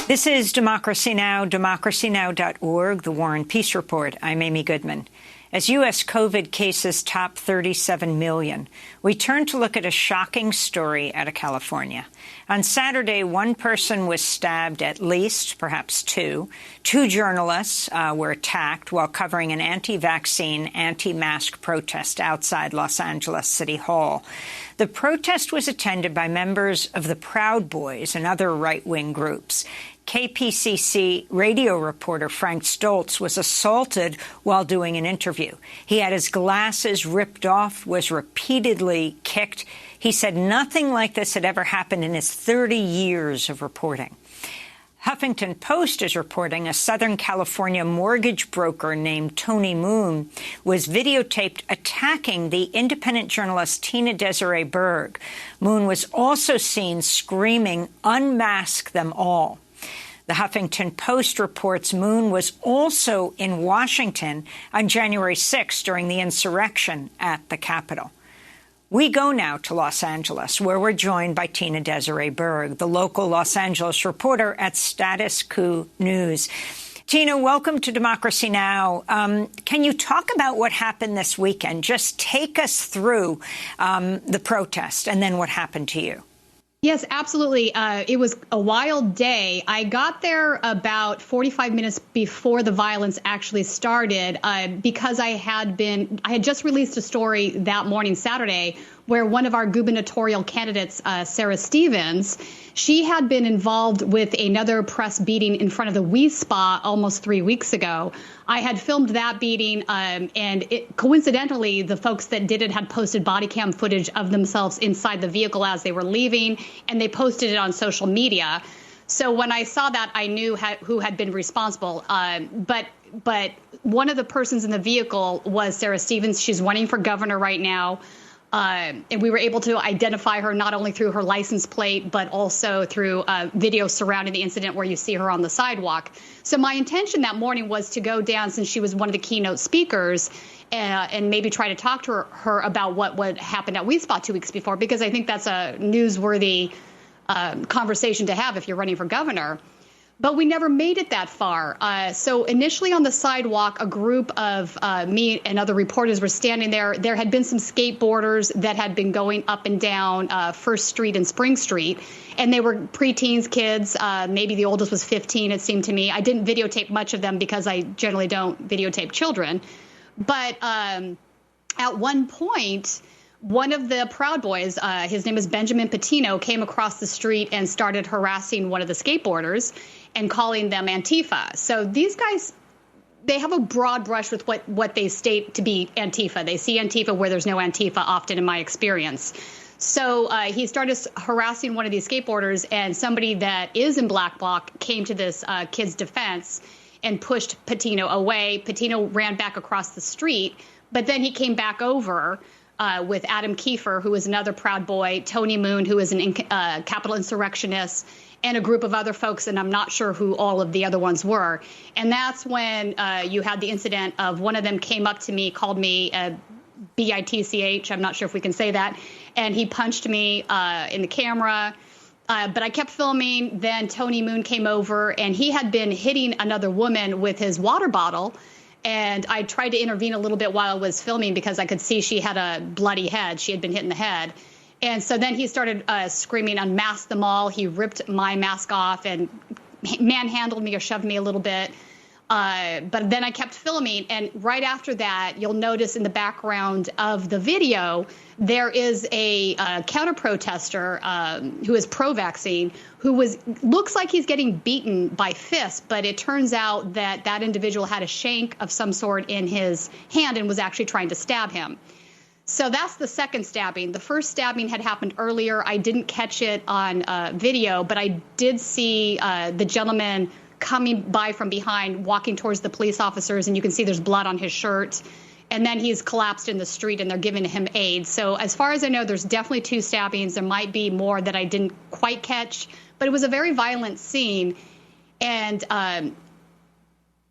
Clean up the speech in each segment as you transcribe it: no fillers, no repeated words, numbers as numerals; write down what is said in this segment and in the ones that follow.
This is Democracy Now!, democracynow.org, The War and Peace Report. I'm Amy Goodman. As U.S. COVID cases top 37 million, we turn to look at a shocking story out of California. On Saturday, one person was stabbed, at least, perhaps two. Two journalists were attacked while covering an anti-vaccine, anti-mask protest outside Los Angeles City Hall. The protest was attended by members of the Proud Boys and other right-wing groups. KPCC radio reporter Frank Stoltz was assaulted while doing an interview. He had his glasses ripped off, was repeatedly kicked. He said nothing like this had ever happened in his 30 years of reporting. Huffington Post is reporting a Southern California mortgage broker named Tony Moon was videotaped attacking the independent journalist Tina Desiree Berg. Moon was also seen screaming, "Unmask them all." The Huffington Post reports Moon was also in Washington on January 6 during the insurrection at the Capitol. We go now to Los Angeles, where we're joined by Tina Desiree Berg, the local Los Angeles reporter at Status Quo News. Tina, welcome to Democracy Now! Can you talk about what happened this weekend? Just take us through the protest and then what happened to you. Yes, absolutely. It was a wild day. I got there about 45 minutes before the violence actually started because I had just released a story that morning, Saturday, where one of our gubernatorial candidates, Sarah Stevens, she had been involved with another press beating in front of the We Spa almost 3 weeks ago. I had filmed that beating, and coincidentally, the folks that did it had posted body cam footage of themselves inside the vehicle as they were leaving, and they posted it on social media. So when I saw that, I knew who had been responsible. But one of the persons in the vehicle was Sarah Stevens. She's running for governor right now. And we were able to identify her not only through her license plate, but also through video surrounding the incident where you see her on the sidewalk. So my intention that morning was to go down, since she was one of the keynote speakers, and maybe try to talk to her about what happened at We Spa 2 weeks before, because I think that's a newsworthy conversation to have if you're running for governor. But we never made it that far. So initially on the sidewalk, a group of me and other reporters were standing there. There had been some skateboarders that had been going up and down First Street and Spring Street. And they were preteens, kids. Maybe the oldest was 15, it seemed to me. I didn't videotape much of them because I generally don't videotape children. But at one point, one of the Proud Boys, his name is Benjamin Patino, came across the street and started harassing one of the skateboarders and calling them Antifa. So these guys, they have a broad brush with what they state to be Antifa. They see Antifa where there's no Antifa often, in my experience. So he started harassing one of these skateboarders, and somebody that is in Black Bloc came to this kid's defense and pushed Patino away. Patino ran back across the street, but then he came back over with Adam Kiefer, who is another Proud Boy, Tony Moon, who is an Capitol insurrectionist, and a group of other folks, and I'm not sure who all of the other ones were. And that's when you had the incident of one of them came up to me, called me BITCH, I'm not sure if we can say that, and he punched me in the camera. But I kept filming. Then Tony Moon came over, and he had been hitting another woman with his water bottle. And I tried to intervene a little bit while I was filming because I could see she had a bloody head. She had been hit in the head. And so then he started screaming, "Unmask them all." He ripped my mask off and manhandled me or shoved me a little bit. But then I kept filming. And right after that, you'll notice in the background of the video, there is a counter-protester who is pro-vaccine, who looks like he's getting beaten by fists. But it turns out that that individual had a shank of some sort in his hand and was actually trying to stab him. So that's the second stabbing. The first stabbing had happened earlier. I didn't catch it on video, but I did see the gentleman coming by from behind, walking towards the police officers, and you can see there's blood on his shirt. And then he's collapsed in the street, and they're giving him aid. So as far as I know, there's definitely two stabbings. There might be more that I didn't quite catch, but it was a very violent scene. And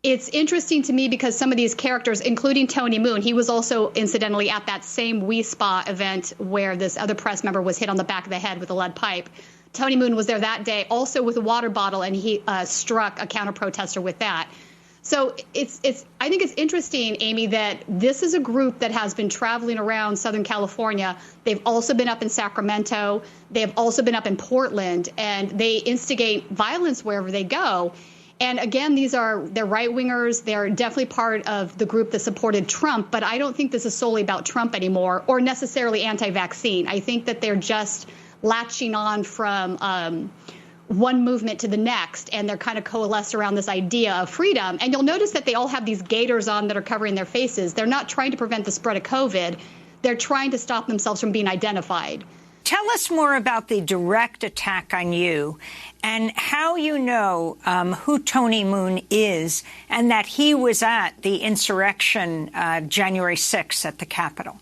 it's interesting to me because some of these characters, including Tony Moon, he was also incidentally at that same We Spa event where this other press member was hit on the back of the head with a lead pipe. Tony Moon was there that day also with a water bottle, and he struck a counter-protester with that. So I think it's interesting, Amy, that this is a group that has been traveling around Southern California. They've also been up in Sacramento. They have also been up in Portland, and they instigate violence wherever they go. And again, they're right-wingers. They're definitely part of the group that supported Trump, but I don't think this is solely about Trump anymore or necessarily anti-vaccine. I think that they're just latching on from one movement to the next, and they're kind of coalesced around this idea of freedom. And you'll notice that they all have these gaiters on that are covering their faces. They're not trying to prevent the spread of COVID. They're trying to stop themselves from being identified. Tell us more about the direct attack on you and how you know who Tony Moon is and that he was at the insurrection January 6th at the Capitol.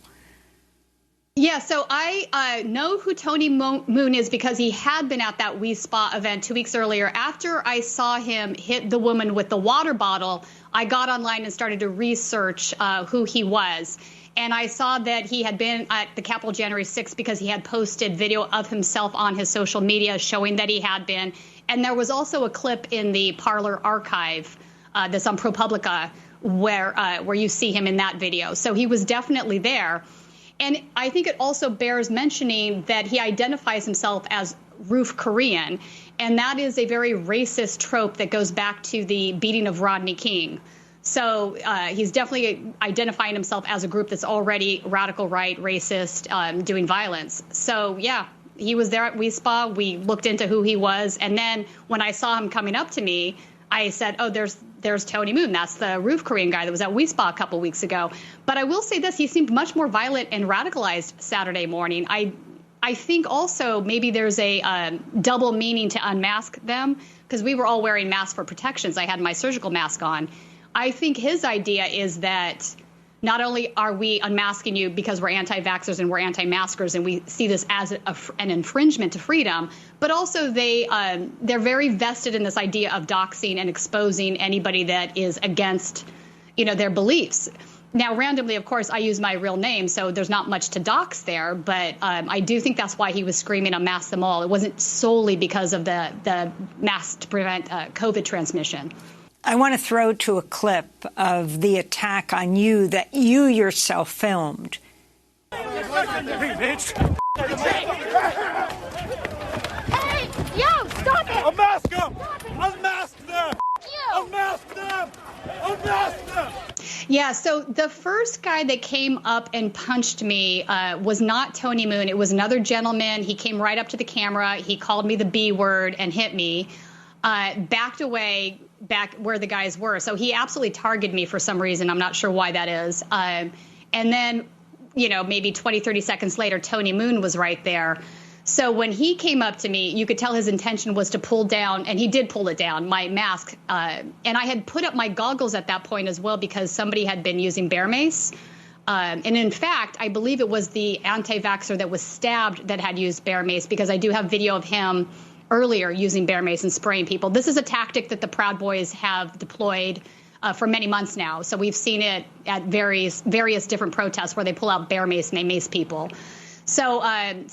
Yeah, so I know who Tony Moon is because he had been at that We Spa event 2 weeks earlier. After I saw him hit the woman with the water bottle, I got online and started to research who he was. And I saw that he had been at the Capitol January 6th because he had posted video of himself on his social media showing that he had been. And there was also a clip in the Parler archive that's on ProPublica where you see him in that video. So he was definitely there. And I think it also bears mentioning that he identifies himself as Roof Korean, and that is a very racist trope that goes back to the beating of Rodney King. So he's definitely identifying himself as a group that's already radical right, racist, doing violence. So, yeah, he was there at We Spa. We looked into who he was. And then when I saw him coming up to me, I said, oh, there's Tony Moon. That's the Roof Korean guy that was at We Spa a couple weeks ago. But I will say this. He seemed much more violent and radicalized Saturday morning. I think also maybe there's a double meaning to unmask them because we were all wearing masks for protections. I had my surgical mask on. I think his idea is that not only are we unmasking you because we're anti-vaxxers and we're anti-maskers and we see this as an infringement to freedom, but also they're very vested in this idea of doxing and exposing anybody that is against, their beliefs. Now, randomly, of course, I use my real name, so there's not much to dox there. But I do think that's why he was screaming, unmask them all. It wasn't solely because of the mask to prevent COVID transmission. I want to throw to a clip of the attack on you that you yourself filmed. Hey, yo, stop it! Unmask them! Unmask them! Unmask them! Unmask them! Yeah, so the first guy that came up and punched me was not Tony Moon. It was another gentleman. He came right up to the camera. He called me the B word and hit me, backed away back where the guys were. So he absolutely targeted me for some reason. I'm not sure why that is. And then, maybe 20, 30 seconds later, Tony Moon was right there. So when he came up to me, you could tell his intention was to pull down, and he did pull it down, my mask. And I had put up my goggles at that point as well because somebody had been using bear mace. And in fact, I believe it was the anti-vaxxer that was stabbed that had used bear mace because I do have video of him earlier using bear mace and spraying people. This is a tactic that the Proud Boys have deployed for many months now. So we've seen it at various different protests where they pull out bear mace and they mace people. So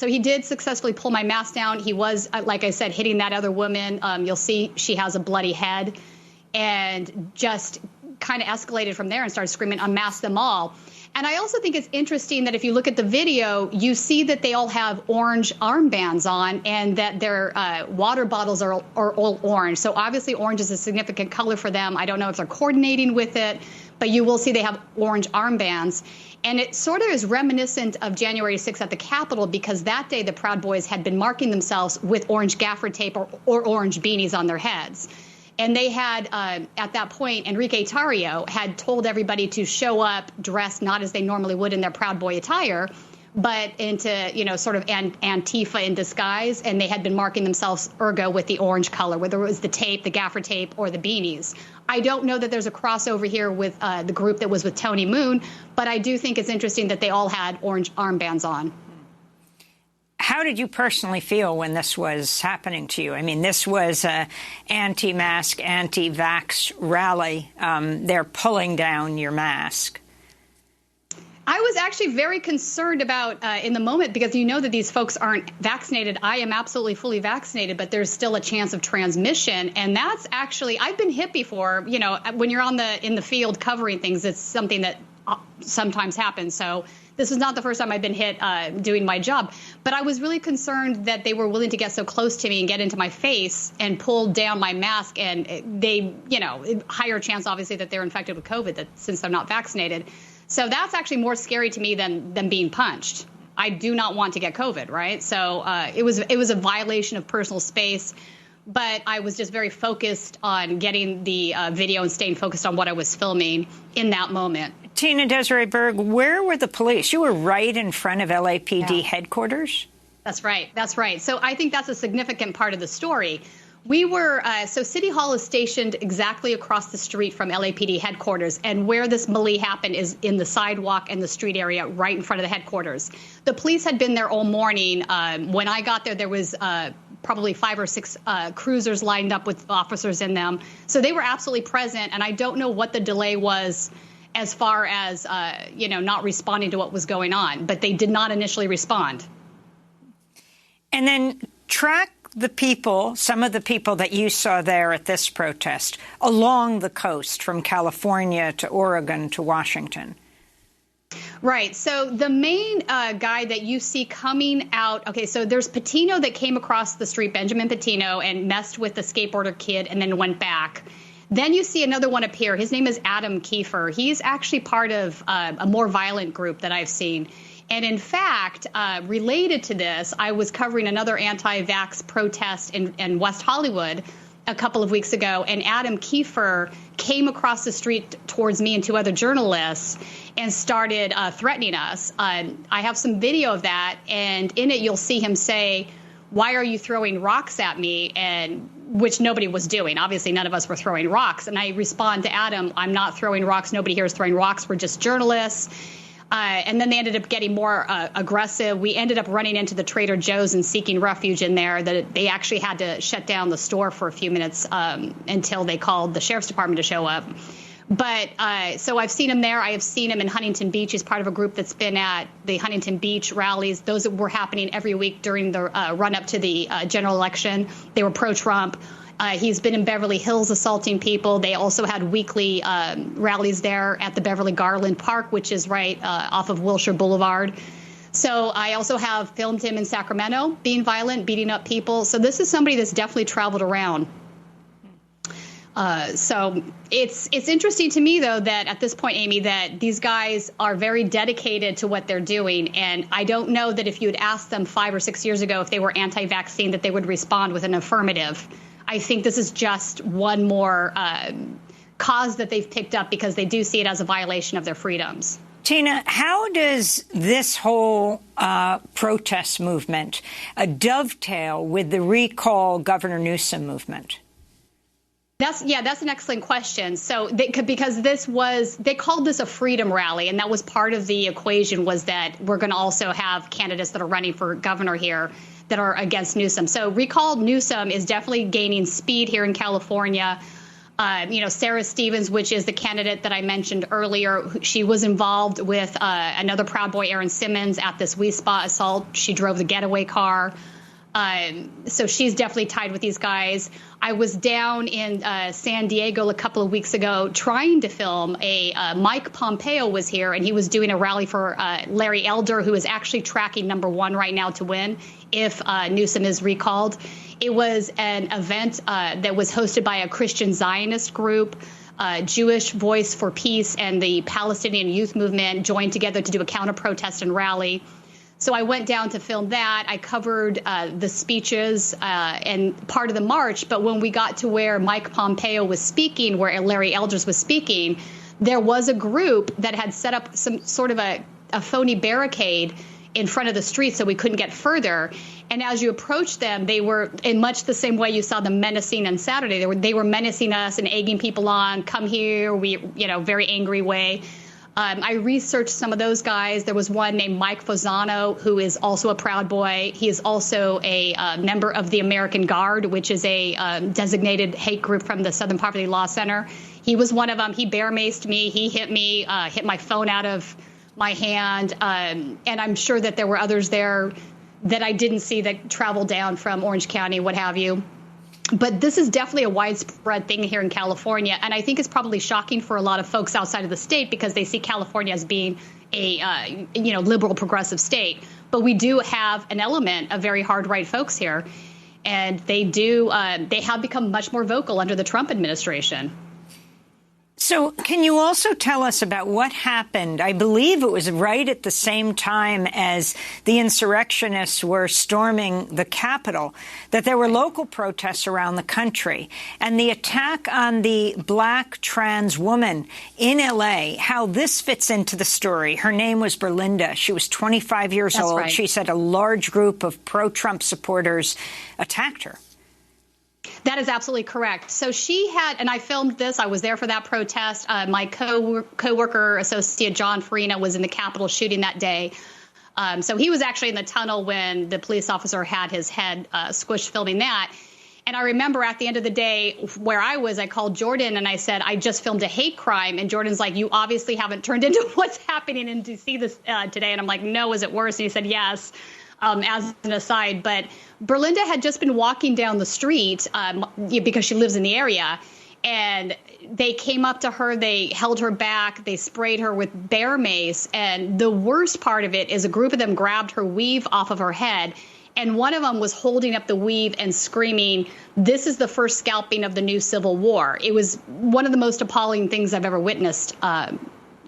he did successfully pull my mask down. He was, like I said, hitting that other woman. You'll see she has a bloody head and just kind of escalated from there and started screaming, unmask them all. And I also think it's interesting that if you look at the video, you see that they all have orange armbands on and that their water bottles are all orange. So obviously orange is a significant color for them. I don't know if they're coordinating with it, but you will see they have orange armbands. And it sort of is reminiscent of January 6th at the Capitol because that day the Proud Boys had been marking themselves with orange gaffer tape or orange beanies on their heads. And they had, at that point, Enrique Tarrio had told everybody to show up dressed not as they normally would in their Proud Boy attire, but into, sort of Antifa in disguise. And they had been marking themselves ergo with the orange color, whether it was the tape, the gaffer tape, or the beanies. I don't know that there's a crossover here with the group that was with Tony Moon, but I do think it's interesting that they all had orange armbands on. How did you personally feel when this was happening to you? I mean, this was an anti-mask, anti-vax rally. They're pulling down your mask. I was actually very concerned about in the moment because you know that these folks aren't vaccinated. I am absolutely fully vaccinated, but there's still a chance of transmission. And that's actually, I've been hit before. You know, when you're in the field covering things, it's something that sometimes happens. So this was not the first time I've been hit doing my job. But I was really concerned that they were willing to get so close to me and get into my face and pull down my mask. And they, you know, higher chance, obviously, that they're infected with COVID since they're not vaccinated. So that's actually more scary to me than being punched. I do not want to get COVID, right? So it was a violation of personal space, but I was just very focused on getting the video and staying focused on what I was filming in that moment. Tina Desiree Berg, where were the police? You were right in front of LAPD headquarters? That's right. That's right. So I think that's a significant part of the story. We were, so City Hall is stationed exactly across the street from LAPD headquarters. And where this melee happened is in the sidewalk and the street area right in front of the headquarters. The police had been there all morning. When I got there, there was probably 5 or 6 cruisers lined up with officers in them. So they were absolutely present. And I don't know what the delay was as far as, you know, not responding to what was going on. But they did not initially respond. And then track the people, some of the people that you saw there at this protest along the coast from California to Oregon to Washington. Right. So the main guy that you see coming out. OK, so there's Patino that came across the street, Benjamin Patino, and messed with the skateboarder kid and then went back. Then you see another one appear. His name is Adam Kiefer. He's actually part of a more violent group that I've seen. And in fact, related to this, I was covering another anti-vax protest in West Hollywood a couple of weeks ago, and Adam Kiefer came across the street towards me and 2 other journalists and started threatening us. I have some video of that, and in it you'll see him say, "Why are you throwing rocks at me?" and which nobody was doing. Obviously, none of us were throwing rocks. And I respond to Adam, "I'm not throwing rocks. Nobody here is throwing rocks. We're just journalists." And then they ended up getting more aggressive. We ended up running into the Trader Joe's and seeking refuge in there. That they actually had to shut down the store for a few minutes until they called the sheriff's department to show up. But so I've seen him there. I have seen him in Huntington Beach. He's part of a group that's been at the Huntington Beach rallies. Those were happening every week during the run up to the general election. They were pro-Trump. He's been in Beverly Hills assaulting people. They also had weekly rallies there at the Beverly Garland Park, which is right off of Wilshire Boulevard. So I also have filmed him in Sacramento being violent, beating up people. So this is somebody that's definitely traveled around. So it's interesting to me, though, that at this point, Amy, that these guys are very dedicated to what they're doing. And I don't know that if you had asked them 5 or 6 years ago if they were anti-vaccine, that they would respond with an affirmative. I think this is just one more cause that they've picked up because they do see it as a violation of their freedoms. Tina, how does this whole protest movement dovetail with the recall Governor Newsom movement? That's an excellent question. So because they called this a freedom rally, and that was part of the equation, was that we're going to also have candidates that are running for governor here that are against Newsom. So recall Newsom is definitely gaining speed here in California. Sarah Stevens, which is the candidate that I mentioned earlier, she was involved with another Proud Boy, Aaron Simmons, at this We Spa assault. She drove the getaway car. So she's definitely tied with these guys. I was down in San Diego a couple of weeks ago trying to film Mike Pompeo was here, and he was doing a rally for Larry Elder, who is actually tracking #1 right now to win if Newsom is recalled. It was an event that was hosted by a Christian Zionist group. Jewish Voice for Peace and the Palestinian Youth Movement joined together to do a counter-protest and rally. So I went down to film that. I covered the speeches and part of the march. But when we got to where Mike Pompeo was speaking, where Larry Elders was speaking, there was a group that had set up some sort of a phony barricade in front of the street so we couldn't get further. And as you approached them, they were in much the same way you saw them menacing on Saturday. They were menacing us and egging people on, come here, very angry way. I researched some of those guys. There was one named Mike Fozano, who is also a Proud Boy. He is also a member of the American Guard, which is a designated hate group from the Southern Poverty Law Center. He was one of them. He bear maced me. He hit me, hit my phone out of my hand. And I'm sure that there were others there that I didn't see that traveled down from Orange County, what have you. But this is definitely a widespread thing here in California. And I think it's probably shocking for a lot of folks outside of the state because they see California as being a, liberal progressive state. But we do have an element of very hard right folks here. And they have become much more vocal under the Trump administration. So can you also tell us about what happened? I believe it was right at the same time as the insurrectionists were storming the Capitol, that there were local protests around the country. And the attack on the black trans woman in L.A., how this fits into the story. Her name was Berlinda. She was 25 years old. Right. She said a large group of pro-Trump supporters attacked her. That is absolutely correct. So she had, and I filmed this, I was there for that protest. My co-worker associate, John Farina, was in the Capitol shooting that day. So he was actually in the tunnel when the police officer had his head squished filming that. And I remember at the end of the day where I was, I called Jordan and I said, I just filmed a hate crime. And Jordan's like, you obviously haven't turned into what's happening in D.C. this today. And I'm like, no, is it worse? And he said, yes. As an aside, but Berlinda had just been walking down the street because she lives in the area, and they came up to her, they held her back, they sprayed her with bear mace, and the worst part of it is a group of them grabbed her weave off of her head, and one of them was holding up the weave and screaming, "This is the first scalping of the new Civil War." It was one of the most appalling things I've ever witnessed,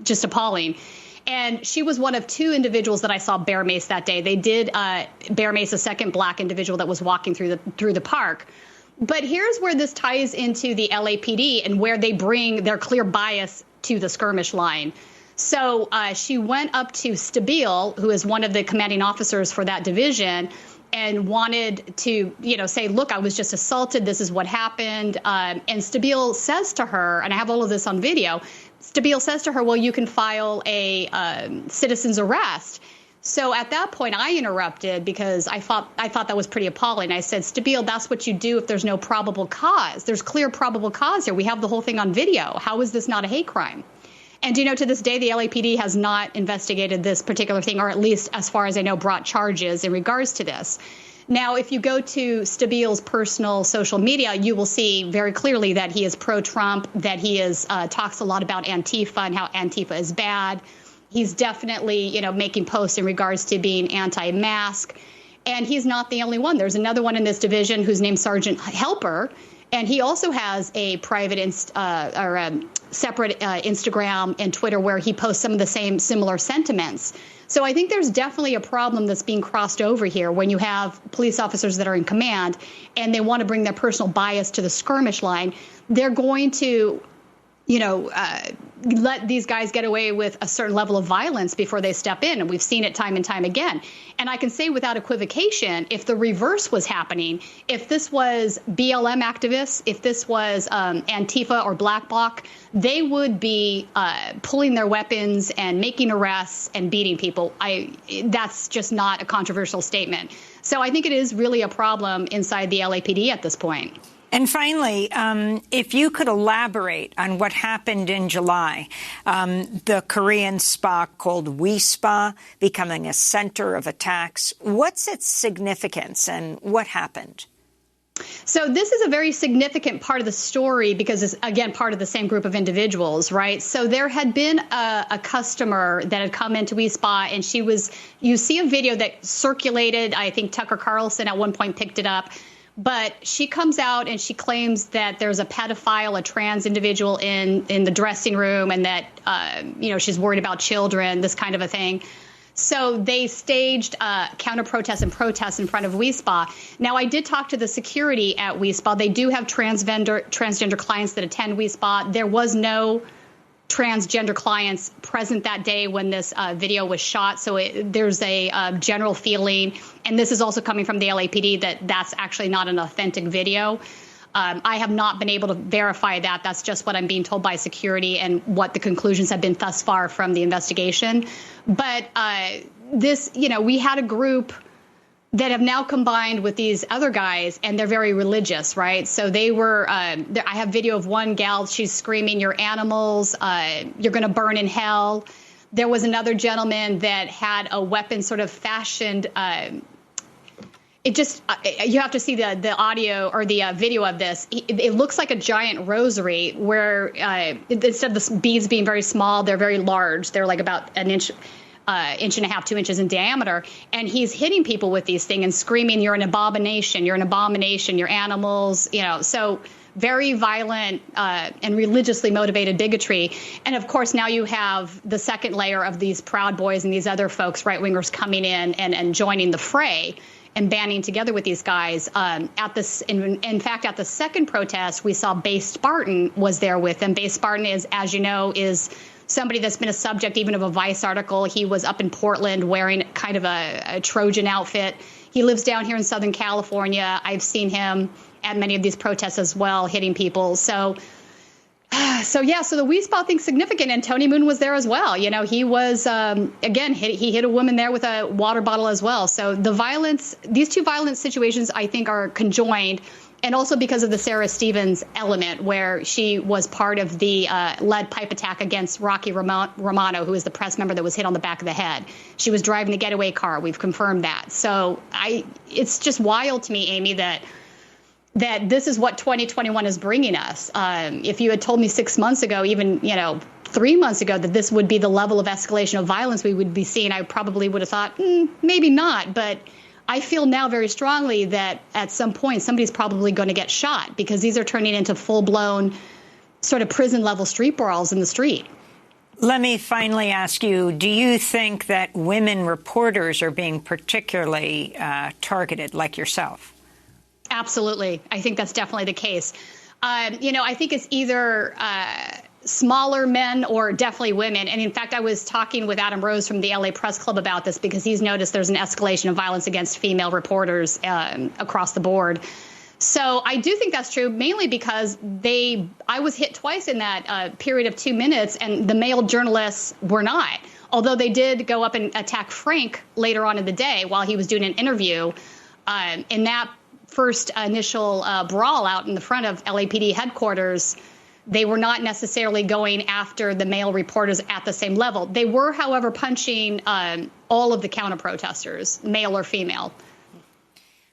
just appalling. And she was one of two individuals that I saw bear mace that day. They did bear mace a second black individual that was walking through the park. But here's where this ties into the LAPD and where they bring their clear bias to the skirmish line. So she went up to Stabile, who is one of the commanding officers for that division, and wanted to, say, look, I was just assaulted. This is what happened. And Stabile says to her, and I have all of this on video, Stabile says to her, well, you can file a citizen's arrest. So at that point, I interrupted because I thought that was pretty appalling. I said, Stabile, that's what you do if there's no probable cause. There's clear probable cause here. We have the whole thing on video. How is this not a hate crime? And, to this day, the LAPD has not investigated this particular thing, or at least, as far as I know, brought charges in regards to this. Now, if you go to Stabile's personal social media, you will see very clearly that he is pro-Trump, that he talks a lot about Antifa and how Antifa is bad. He's definitely, making posts in regards to being anti-mask. And he's not the only one. There's another one in this division who's named Sergeant Helper. And he also has a private separate Instagram and Twitter where he posts some of the similar sentiments. So I think there's definitely a problem that's being crossed over here when you have police officers that are in command and they want to bring their personal bias to the skirmish line. They're going to, let these guys get away with a certain level of violence before they step in. And we've seen it time and time again. And I can say without equivocation, if the reverse was happening, if this was BLM activists, if this was Antifa or Black Bloc, they would be pulling their weapons and making arrests and beating people. That's just not a controversial statement. So I think it is really a problem inside the LAPD at this point. And finally, if you could elaborate on what happened in July, the Korean spa called Wi-Spa becoming a center of attacks. What's its significance and what happened? So this is a very significant part of the story because it's, again, part of the same group of individuals, right? So there had been a customer that had come into Wi-Spa, and you see a video that circulated. I think Tucker Carlson at one point picked it up. But she comes out and she claims that there's a pedophile, a trans individual in the dressing room, and that, she's worried about children, this kind of a thing. So they staged counter-protests and protests in front of Wi-Spa. Now, I did talk to the security at Wi-Spa. They do have transgender clients that attend Wi-Spa. There was no transgender clients present that day when this video was shot. So there's a general feeling, and this is also coming from the LAPD, that that's actually not an authentic video. I have not been able to verify that. That's just what I'm being told by security and what the conclusions have been thus far from the investigation. But we had a group that have now combined with these other guys, and they're very religious, right? So they were, I have video of one gal, she's screaming, "You're animals, you're going to burn in hell." There was another gentleman that had a weapon sort of fashioned. You have to see the audio or the video of this. It looks like a giant rosary where instead of the beads being very small, they're very large. They're like about an inch and a half, 2 inches in diameter. And he's hitting people with these things and screaming, "You're an abomination, you're an abomination, you're animals," so very violent and religiously motivated bigotry. And of course, now you have the second layer of these Proud Boys and these other folks, right-wingers, coming in and joining the fray and banding together with these guys. In fact, at the second protest, we saw Bay Spartan was there with them. Bay Spartan is, as you know, is somebody that's been a subject even of a Vice article. He was up in Portland wearing kind of a Trojan outfit. He lives down here in Southern California. I've seen him at many of these protests as well, hitting people. So the We Spa thing's significant, and Tony Moon was there as well. He was, again, he hit a woman there with a water bottle as well. So these two violent situations, I think, are conjoined, and also because of the Sarah Stevens element, where she was part of the lead pipe attack against Rocky Romano, who is the press member that was hit on the back of the head. She was driving the getaway car. We've confirmed that. So it's just wild to me, Amy, that this is what 2021 is bringing us. If you had told me 6 months ago, even 3 months ago, that this would be the level of escalation of violence we would be seeing, I probably would have thought, maybe not. But I feel now very strongly that at some point somebody's probably going to get shot, because these are turning into full-blown sort of prison-level street brawls in the street. Let me finally ask you, do you think that women reporters are being particularly targeted, like yourself? Absolutely. I think that's definitely the case. I think it's either smaller men or definitely women. And in fact, I was talking with Adam Rose from the LA Press Club about this, because he's noticed there's an escalation of violence against female reporters across the board. So I do think that's true, mainly because I was hit twice in that period of 2 minutes, and the male journalists were not. Although they did go up and attack Frank later on in the day while he was doing an interview. In that first initial brawl out in the front of LAPD headquarters, they were not necessarily going after the male reporters at the same level. They were, however, punching all of the counter-protesters, male or female.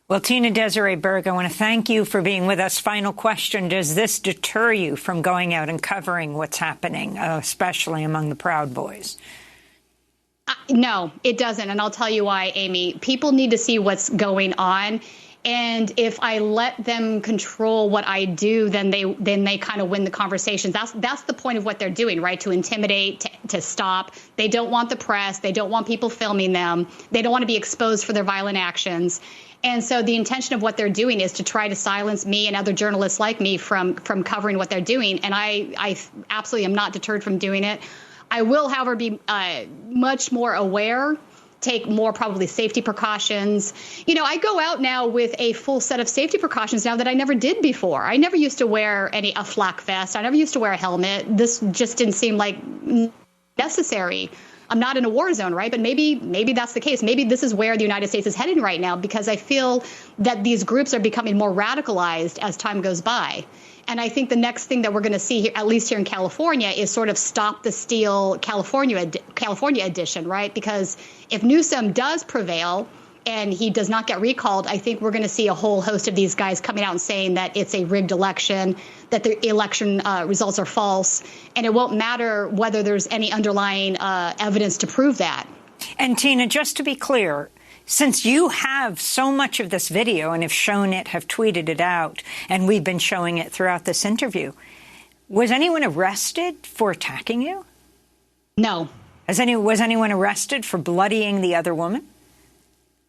Well, Tina Desiree Berg, I want to thank you for being with us. Final question. Does this deter you from going out and covering what's happening, especially among the Proud Boys? No, it doesn't. And I'll tell you why, Amy. People need to see what's going on. And if I let them control what I do, then they kind of win the conversation. That's the point of what they're doing, right? To intimidate, to stop. They don't want the press. They don't want people filming them. They don't want to be exposed for their violent actions. And so the intention of what they're doing is to try to silence me and other journalists like me from covering what they're doing. And I absolutely am not deterred from doing it. I will, however, be much more aware, take more probably safety precautions. I go out now with a full set of safety precautions now that I never did before. I never used to wear a flak vest. I never used to wear a helmet. This just didn't seem like necessary. I'm not in a war zone, right? But maybe that's the case. Maybe this is where the United States is heading right now, because I feel that these groups are becoming more radicalized as time goes by. And I think the next thing that we're going to see here, at least here in California, is sort of stop the steal California edition, right? Because if Newsom does prevail and he does not get recalled, I think we're going to see a whole host of these guys coming out and saying that it's a rigged election, that the election results are false, and it won't matter whether there's any underlying evidence to prove that. And Tina, just to be clear, since you have so much of this video and have shown it, have tweeted it out, and we've been showing it throughout this interview, was anyone arrested for attacking you? No. Was anyone arrested for bloodying the other woman?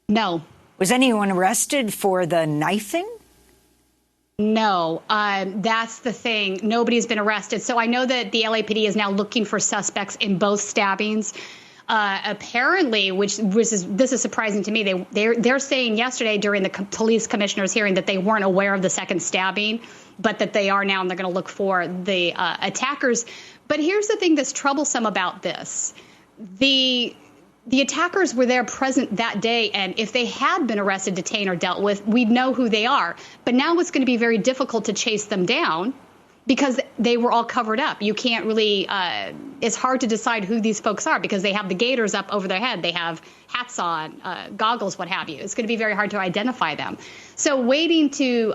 No. Was anyone arrested for the knifing? No, that's the thing. Nobody's been arrested. So I know that the LAPD is now looking for suspects in both stabbings. Apparently, this is surprising to me. They're saying yesterday during the police commissioner's hearing that they weren't aware of the second stabbing, but that they are now, and they're going to look for the attackers. But here's the thing that's troublesome about this. The attackers were there present that day, and if they had been arrested, detained, or dealt with, we'd know who they are. But now it's going to be very difficult to chase them down because they were all covered up. You can't really, it's hard to decide who these folks are because they have the gaiters up over their head. They have hats on, goggles, what have you. It's going to be very hard to identify them. So waiting to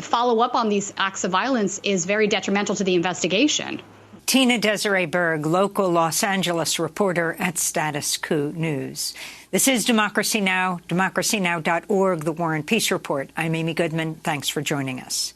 follow up on these acts of violence is very detrimental to the investigation. Tina Desiree Berg, local Los Angeles reporter at Status Coup News. This is Democracy Now!, democracynow.org, The War and Peace Report. I'm Amy Goodman. Thanks for joining us.